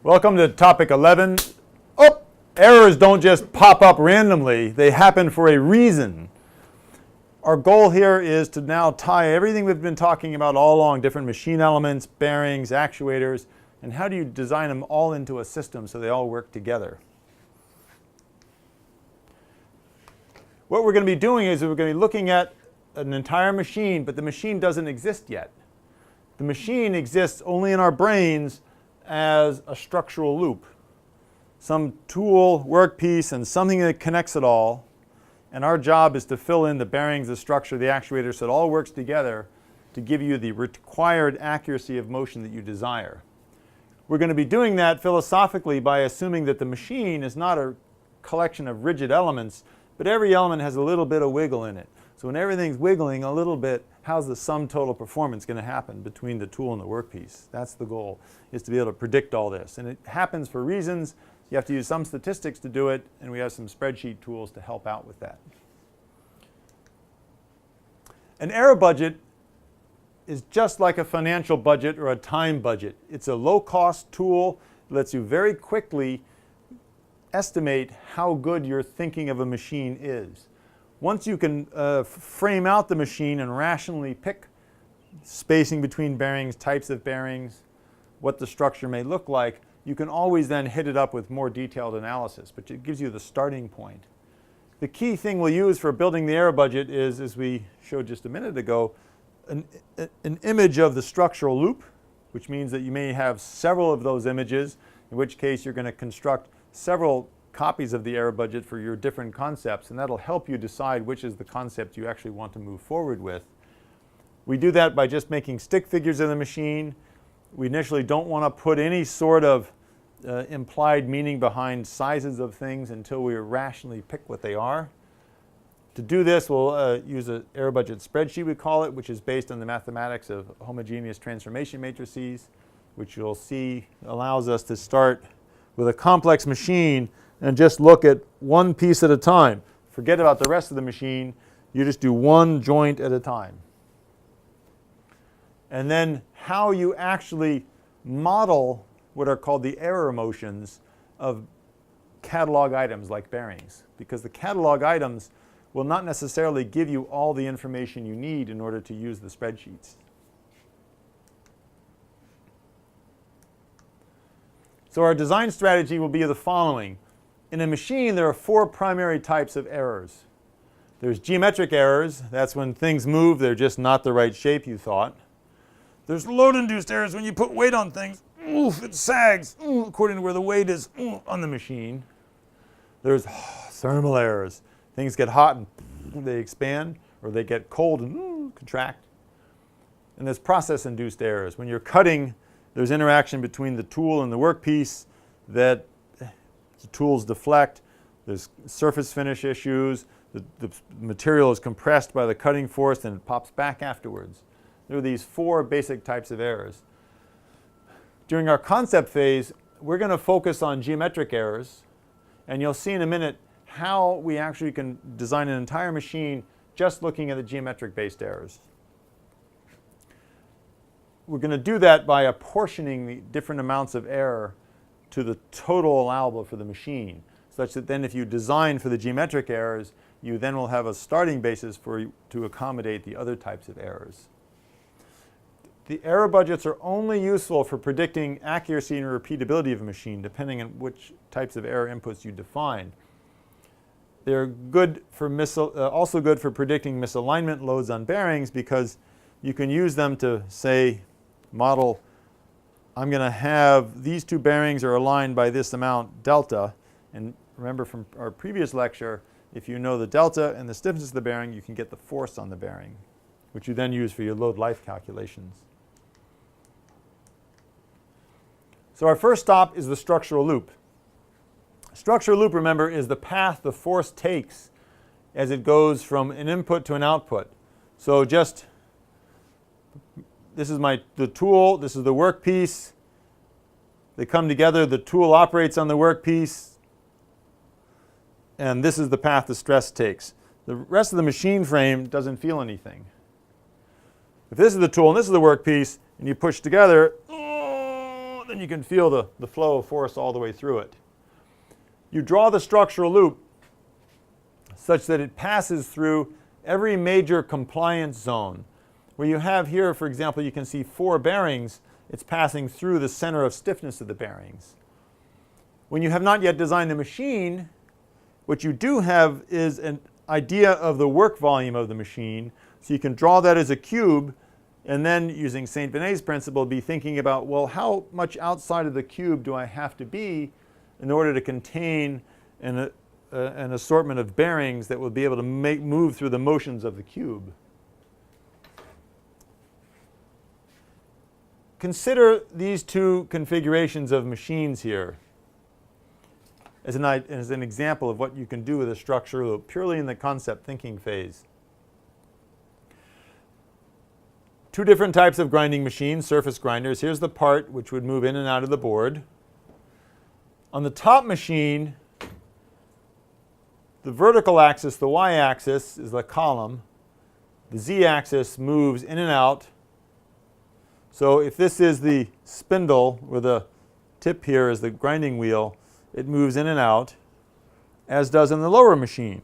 Welcome to Topic 11. Oh, errors don't just pop up randomly. They happen for a reason. Our goal here is to now tie everything we've been talking about all along, different machine elements, bearings, actuators, and how do you design them all into a system so they all work together. What we're going to be doing is we're going to be looking at an entire machine, but the machine doesn't exist yet. The machine exists only in our brains as a structural loop. Some tool, workpiece, and something that connects it all. And our job is to fill in the bearings, the structure, the actuators, so it all works together to give you the required accuracy of motion that you desire. We're going to be doing that philosophically by assuming that the machine is not a collection of rigid elements, but every element has a little bit of wiggle in it. So when everything's wiggling a little bit, how's the sum total performance going to happen between the tool and the workpiece? That's the goal, is to be able to predict all this. And it happens for reasons. You have to use some statistics to do it, and we have some spreadsheet tools to help out with that. An error budget is just like a financial budget or a time budget. It's a low-cost tool that lets you very quickly estimate how good your thinking of a machine is. Once you can frame out the machine and rationally pick spacing between bearings, types of bearings, what the structure may look like, you can always then hit it up with more detailed analysis, but it gives you the starting point. The key thing we'll use for building the error budget is, as we showed just a minute ago, an image of the structural loop, which means that you may have several of those images, in which case you're going to construct several copies of the error budget for your different concepts, and that'll help you decide which is the concept you actually want to move forward with. We do that by just making stick figures of the machine. We initially don't want to put any sort of implied meaning behind sizes of things until we rationally pick what they are. To do this, we'll use an error budget spreadsheet, we call it, which is based on the mathematics of homogeneous transformation matrices, which you'll see allows us to start with a complex machine and just look at one piece at a time. Forget about the rest of the machine. You just do one joint at a time. And then how you actually model what are called the error motions of catalog items like bearings. Because the catalog items will not necessarily give you all the information you need in order to use the spreadsheets. So our design strategy will be the following. In a machine, there are four primary types of errors. There's geometric errors. That's when things move, they're just not the right shape you thought. There's load-induced errors when you put weight on things. Oof, it sags according to where the weight is on the machine. There's thermal errors. Things get hot and they expand, or they get cold and contract. And there's process-induced errors. When you're cutting, there's interaction between the tool and the workpiece that the tools deflect. There's surface finish issues. The material is compressed by the cutting force and it pops back afterwards. There are these four basic types of errors. During our concept phase, we're going to focus on geometric errors, and you'll see in a minute how we actually can design an entire machine just looking at the geometric-based errors. We're going to do that by apportioning the different amounts of error to the total allowable for the machine, such that then if you design for the geometric errors, you then will have a starting basis to accommodate the other types of errors. The error budgets are only useful for predicting accuracy and repeatability of a machine, depending on which types of error inputs you define. They're good for also good for predicting misalignment loads on bearings, because you can use them to, say, model, I'm going to have these two bearings are aligned by this amount delta. And remember from our previous lecture, if you know the delta and the stiffness of the bearing, you can get the force on the bearing, which you then use for your load life calculations. So our first stop is the structural loop. Structural loop, remember, is the path the force takes as it goes from an input to an output. So just, this is the tool, this is the workpiece. They come together, the tool operates on the workpiece, and this is the path the stress takes. The rest of the machine frame doesn't feel anything. If this is the tool and this is the workpiece, and you push together, then you can feel the flow of force all the way through it. You draw the structural loop such that it passes through every major compliance zone. Where you have here, for example, you can see 4 bearings, it's passing through the center of stiffness of the bearings. When you have not yet designed the machine, what you do have is an idea of the work volume of the machine. So you can draw that as a cube, and then using St. Venet's principle, be thinking about, well, how much outside of the cube do I have to be in order to contain an assortment of bearings that will be able to move through the motions of the cube. Consider these 2 configurations of machines here as an example of what you can do with a structural loop, purely in the concept thinking phase. 2 different types of grinding machines, surface grinders. Here's the part which would move in and out of the board. On the top machine, the vertical axis, the y-axis, is the column. The z-axis moves in and out. So if this is the spindle, where the tip here is the grinding wheel, it moves in and out, as does in the lower machine.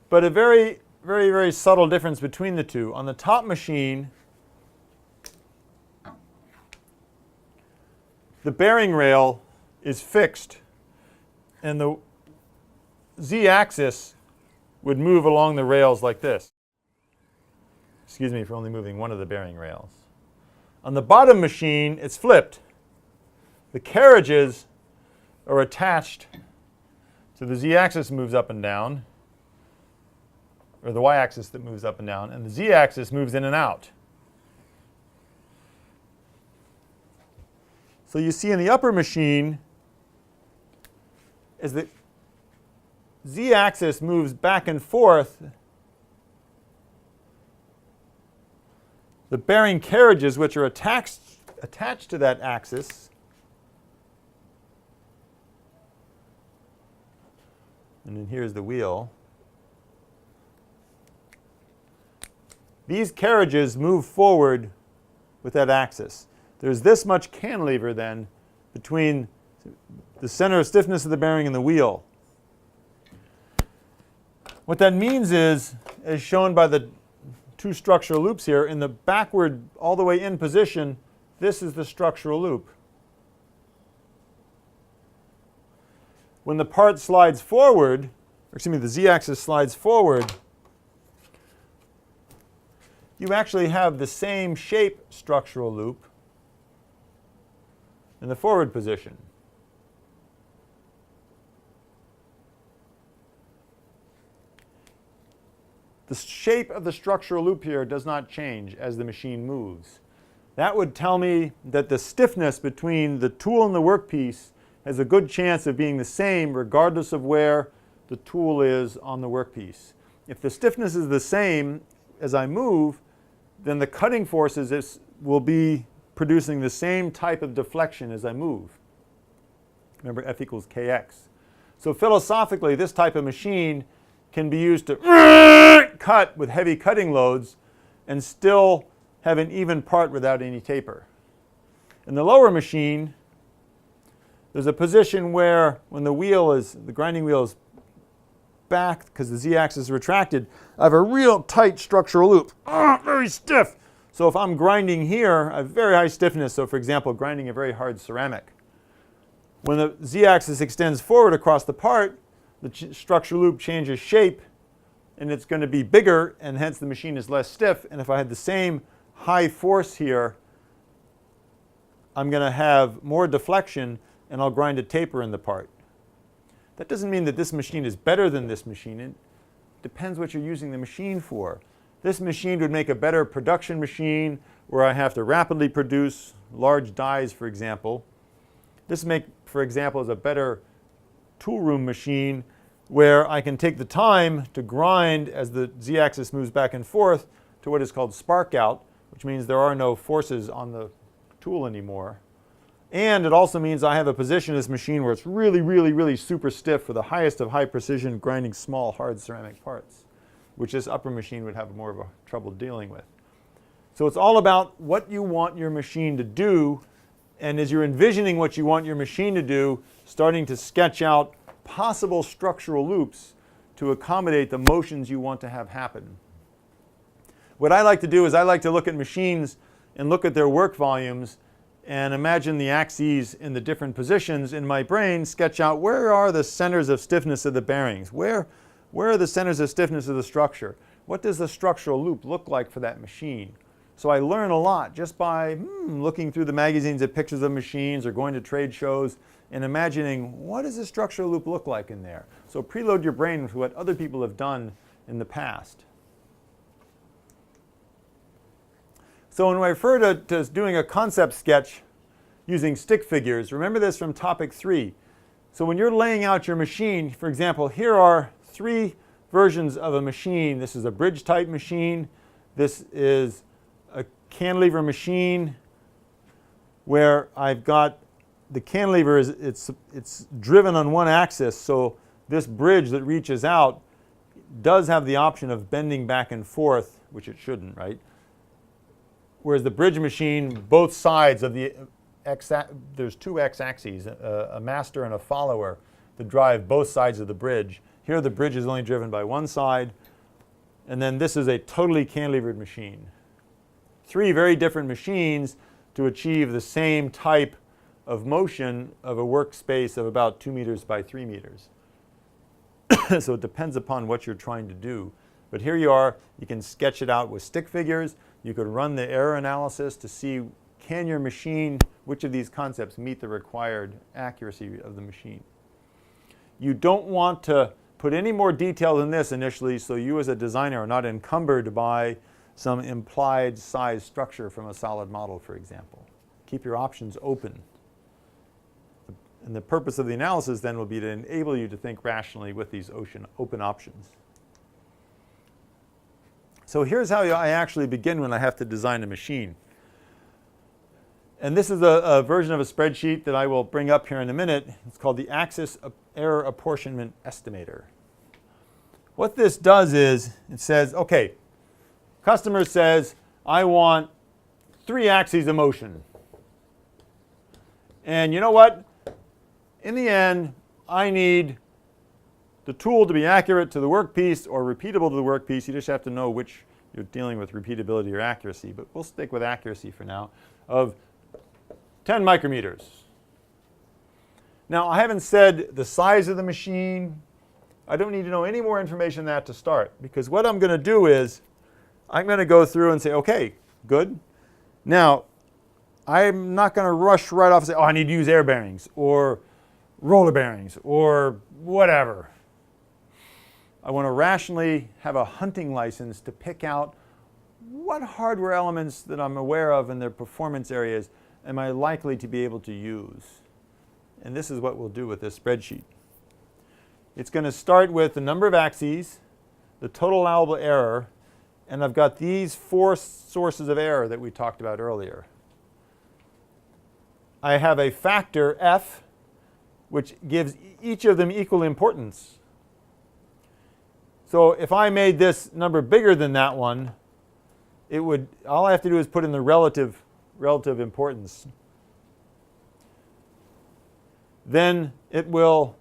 But a very, very, very subtle difference between the 2. On the top machine, the bearing rail is fixed, and the z-axis would move along the rails like this. Excuse me for only moving one of the bearing rails. On the bottom machine, it's flipped. The carriages are attached, so the z-axis moves up and down, or the y-axis that moves up and down, and the z-axis moves in and out. So you see in the upper machine, as the z-axis moves back and forth, the bearing carriages, which are attached to that axis, and then here's the wheel, these carriages move forward with that axis. There's this much cantilever then between the center of stiffness of the bearing and the wheel. What that means is, as shown by the 2 structural loops here, in the backward all the way in position, this is the structural loop. When the part slides forward, or excuse me, the z-axis slides forward, you actually have the same shape structural loop in the forward position. The shape of the structural loop here does not change as the machine moves. That would tell me that the stiffness between the tool and the workpiece has a good chance of being the same regardless of where the tool is on the workpiece. If the stiffness is the same as I move, then the cutting forces will be producing the same type of deflection as I move. Remember, F equals kx. So philosophically, this type of machine can be used to cut with heavy cutting loads and still have an even part without any taper. In the lower machine, there's a position where when the grinding wheel is back because the z-axis is retracted, I have a real tight structural loop, very stiff. So if I'm grinding here, I have very high stiffness. So for example, grinding a very hard ceramic. When the z-axis extends forward across the part, the structural loop changes shape, and it's going to be bigger, and hence the machine is less stiff. And if I had the same high force here, I'm going to have more deflection, and I'll grind a taper in the part. That doesn't mean that this machine is better than this machine. It depends what you're using the machine for. This machine would make a better production machine where I have to rapidly produce large dies, for example. This, for example, is a better tool room machine where I can take the time to grind as the z-axis moves back and forth to what is called spark out, which means there are no forces on the tool anymore. And it also means I have a position in this machine where it's really, really, really super stiff for the highest of high precision grinding small, hard ceramic parts, which this upper machine would have more of a trouble dealing with. So it's all about what you want your machine to do And as you're envisioning what you want your machine to do, starting to sketch out possible structural loops to accommodate the motions you want to have happen. What I like to do is I like to look at machines and look at their work volumes and imagine the axes in the different positions in my brain, sketch out where are the centers of stiffness of the bearings, where are the centers of stiffness of the structure, what does the structural loop look like for that machine. So I learn a lot just by looking through the magazines at pictures of machines or going to trade shows and imagining what does the structural loop look like in there. So preload your brain with what other people have done in the past. So when I refer to doing a concept sketch using stick figures, remember this from topic 3. So when you're laying out your machine, for example, here are 3 versions of a machine. This is a bridge type machine. This is a cantilever machine where I've got the cantilever it's driven on one axis, so this bridge that reaches out does have the option of bending back and forth, which it shouldn't, right? Whereas the bridge machine, both sides of the there's 2 x-axes, a master and a follower, that drive both sides of the bridge. Here the bridge is only driven by one side, and then this is a totally cantilevered machine. 3 very different machines to achieve the same type of motion of a workspace of about 2 meters by 3 meters. So it depends upon what you're trying to do. But here you are, you can sketch it out with stick figures. You could run the error analysis to see, can your machine, which of these concepts meet the required accuracy of the machine. You don't want to put any more detail than this initially, so you as a designer are not encumbered by some implied size structure from a solid model, for example. Keep your options open. And the purpose of the analysis then will be to enable you to think rationally with these open options. So here's how I actually begin when I have to design a machine. And this is a version of a spreadsheet that I will bring up here in a minute. It's called the Axis Error Apportionment Estimator. What this does is it says, okay, customer says, I want 3 axes of motion. And you know what? In the end, I need the tool to be accurate to the workpiece or repeatable to the workpiece. You just have to know which you're dealing with, repeatability or accuracy. But we'll stick with accuracy for now, of 10 micrometers. Now, I haven't said the size of the machine. I don't need to know any more information than that to start, because what I'm going to do is I'm going to go through and say, okay, good. Now, I'm not going to rush right off and say, oh, I need to use air bearings or roller bearings or whatever. I want to rationally have a hunting license to pick out what hardware elements that I'm aware of in their performance areas am I likely to be able to use. And this is what we'll do with this spreadsheet. It's going to start with the number of axes, the total allowable error, and I've got these 4 sources of error that we talked about earlier. I have a factor F, which gives each of them equal importance. So if I made this number bigger than that one, all I have to do is put in the relative importance. Then it will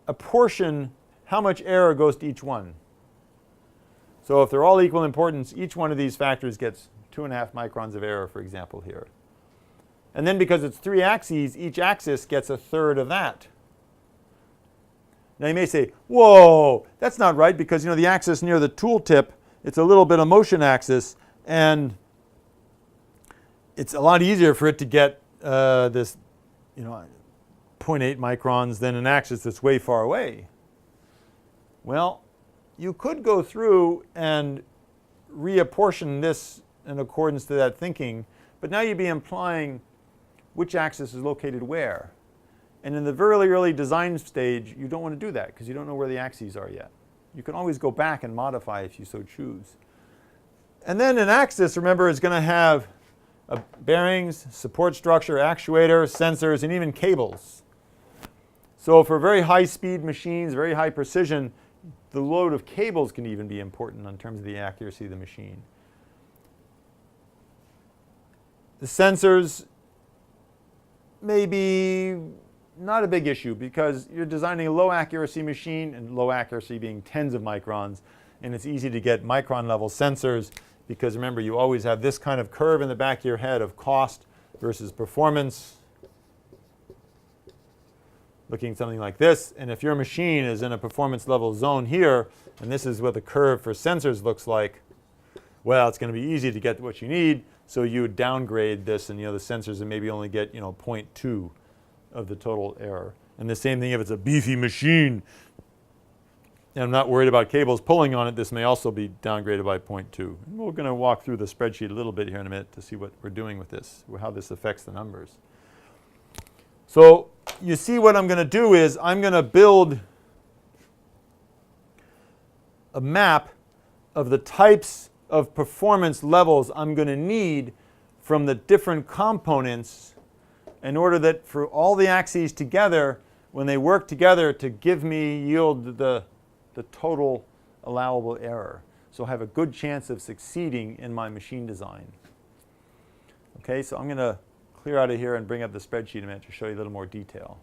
apportion how much error goes to each one. So if they're all equal importance, each one of these factors gets 2.5 microns of error, for example, here. And then because it's 3 axes, each axis gets 1/3 of that. Now you may say, whoa, that's not right, because the axis near the tool tip, it's a little bit of motion axis, and it's a lot easier for it to get this 0.8 microns than an axis that's way far away. Well, you could go through and reapportion this in accordance to that thinking, but now you'd be implying which axis is located where. And in the very early design stage, you don't want to do that because you don't know where the axes are yet. You can always go back and modify if you so choose. And then an axis, remember, is going to have bearings, support structure, actuator, sensors, and even cables. So for very high-speed machines, very high precision, the load of cables can even be important in terms of the accuracy of the machine. The sensors may be not a big issue because you're designing a low accuracy machine, and low accuracy being tens of microns, and it's easy to get micron level sensors because remember, you always have this kind of curve in the back of your head of cost versus performance, looking something like this. And if your machine is in a performance level zone here, and this is what the curve for sensors looks like, well, it's going to be easy to get what you need, so you would downgrade this, and the sensors and maybe only get 0.2 of the total error. And the same thing if it's a beefy machine, and I'm not worried about cables pulling on it, this may also be downgraded by 0.2. And we're going to walk through the spreadsheet a little bit here in a minute to see what we're doing with this, how this affects the numbers. So you see what I'm going to do is I'm going to build a map of the types of performance levels I'm going to need from the different components in order that for all the axes together, when they work together to yield the total allowable error. So I have a good chance of succeeding in my machine design. Okay, so I'm going to clear out of here and bring up the spreadsheet a minute to show you a little more detail.